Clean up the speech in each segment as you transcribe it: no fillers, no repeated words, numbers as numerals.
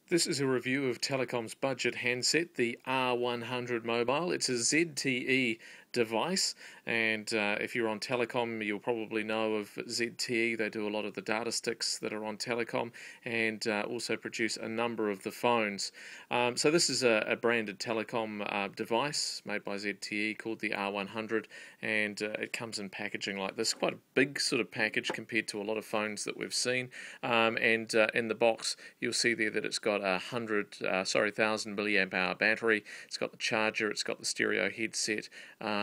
This is a review of Telecom's budget handset, the R100 Mobile. It's a ZTE device, and if you're on Telecom, you'll probably know of ZTE. They do a lot of the data sticks that are on Telecom, and also produce a number of the phones. So this is a branded Telecom device made by ZTE called the R100, and it comes in packaging like this. Quite a big sort of package compared to a lot of phones that we've seen. And in the box, you'll see there that it's got a 1,000 milliamp hour battery. It's got the charger. It's got the stereo headset.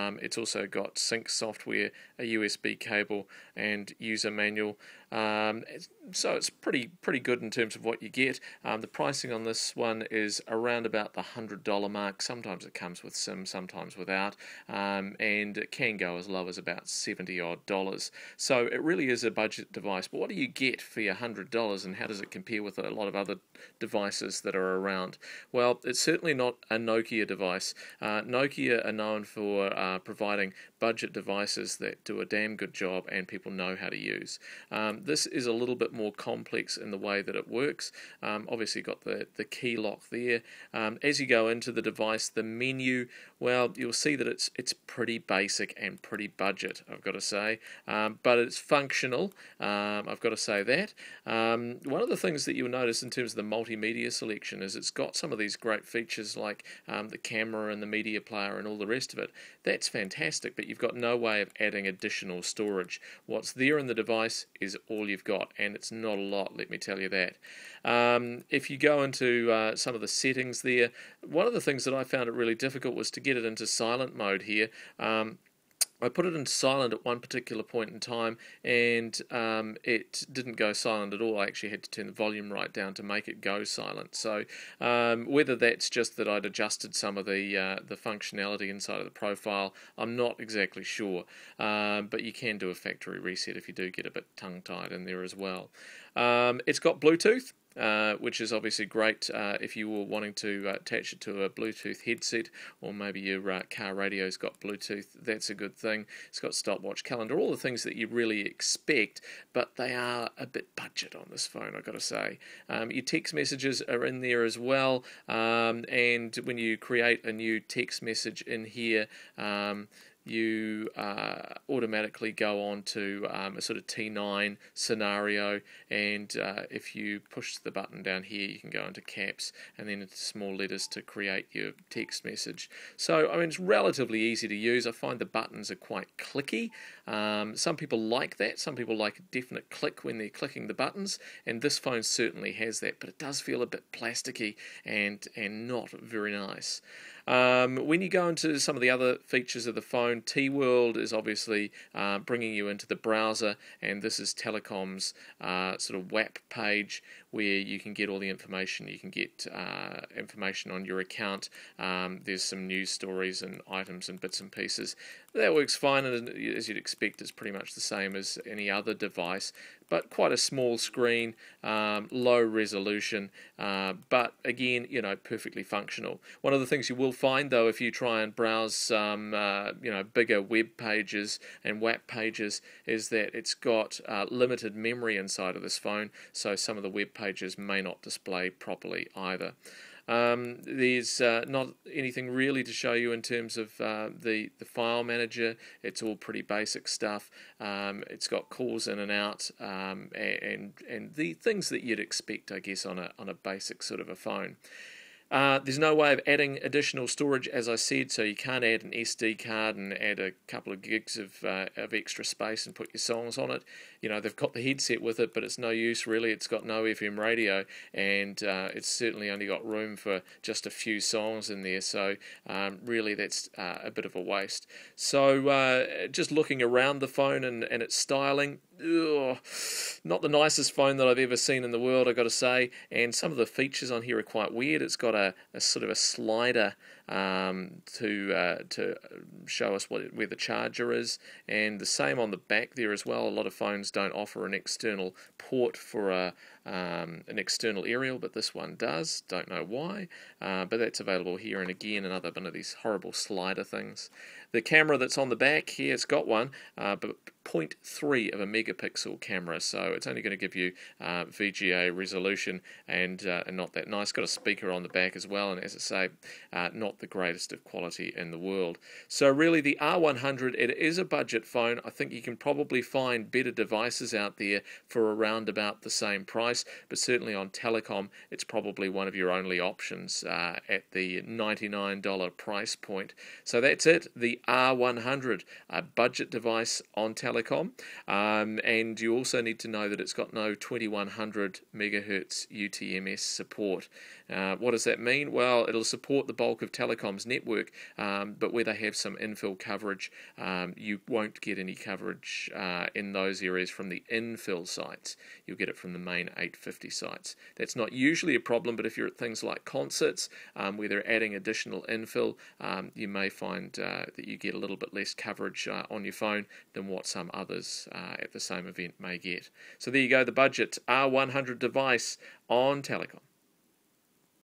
It's also got sync software, a USB cable, and user manual. So it's pretty good in terms of what you get. The pricing on this one is around about the $100 mark. Sometimes it comes with SIM, sometimes without, and it can go as low as about $70 odd. So it really is a budget device. But what do you get for your $100, and how does it compare with a lot of other devices that are around? Well, it's certainly not a Nokia device. Nokia are known for providing budget devices that do a damn good job and people know how to use. This is a little bit more complex in the way that it works. Obviously got the key lock there. As you go into the device, the menu, well, you'll see that it's pretty basic and pretty budget, I've got to say, but it's functional, I've got to say that. One of the things that you'll notice in terms of the multimedia selection is it's got some of these great features like the camera and the media player and all the rest of it. That's fantastic, but you've got no way of adding additional storage. What's there in the device is all you've got, and it's not a lot, let me tell you that. If you go into some of the settings there, one of the things that I found it really difficult was to get it into silent mode here. I put it into silent at one particular point in time, and it didn't go silent at all. I actually had to turn the volume right down to make it go silent. So whether that's just that I'd adjusted some of the functionality inside of the profile, I'm not exactly sure. But you can do a factory reset if you do get a bit tongue-tied in there as well. It's got Bluetooth. Which is obviously great if you were wanting to attach it to a Bluetooth headset, or maybe your car radio's got Bluetooth. That's a good thing. It's got stopwatch, calendar, all the things that you really expect, but they are a bit budget on this phone, I've got to say. Your text messages are in there as well, and when you create a new text message in here, you automatically go on to a sort of T9 scenario, and if you push the button down here, you can go into caps and then into small letters to create your text message. So I mean, it's relatively easy to use. I find the buttons are quite clicky. Some people like that. Some people like a definite click when they're clicking the buttons, and this phone certainly has that, but it does feel a bit plasticky and not very nice. When you go into some of the other features of the phone, T-World is obviously bringing you into the browser, and this is Telecom's sort of WAP page where you can get all the information. You can get information on your account. There's some news stories and items and bits and pieces. That works fine, and as you'd expect, it's pretty much the same as any other device, but quite a small screen, low resolution, but again, you know, perfectly functional. One of the things you will find, though, if you try and browse some, bigger web pages and WAP pages, is that it's got limited memory inside of this phone, so some of the web pages may not display properly either. There's not anything really to show you in terms of the file manager. It's all pretty basic stuff. It's got calls in and out, and the things that you'd expect, I guess, on a basic sort of a phone. There's no way of adding additional storage, as I said, so you can't add an SD card and add a couple of gigs of extra space and put your songs on it. You know, they've got the headset with it, but it's no use really. It's got no FM radio, and it's certainly only got room for just a few songs in there, so really that's a bit of a waste. So just looking around the phone and its styling, not the nicest phone that I've ever seen in the world, I've got to say, and some of the features on here are quite weird. It's got a sort of a slider to show us where the charger is, and the same on the back there as well. A lot of phones don't offer an external port for a an external aerial, but this one does. Don't know why, but that's available here. And again, another one of these horrible slider things. The camera that's on the back here, it's got one, but 0.3 of a megapixel camera, so it's only going to give you VGA resolution and not that nice. Got a speaker on the back as well, and as I say, not the greatest of quality in the world. So really, the R100, it is a budget phone. I think you can probably find better devices out there for around about the same price, but certainly on Telecom, it's probably one of your only options at the $99 price point. So that's it, the R100, a budget device on Telecom, and you also need to know that it's got no 2100 megahertz UTMS support. What does that mean? Well, it'll support the bulk of Telecom's network, but where they have some infill coverage, you won't get any coverage in those areas from the infill sites. You'll get it from the main 850 sites. That's not usually a problem, but if you're at things like concerts where they're adding additional infill, you may find that you get a little bit less coverage on your phone than what some others at the same event may get. So there you go, the budget R100 device on Telecom.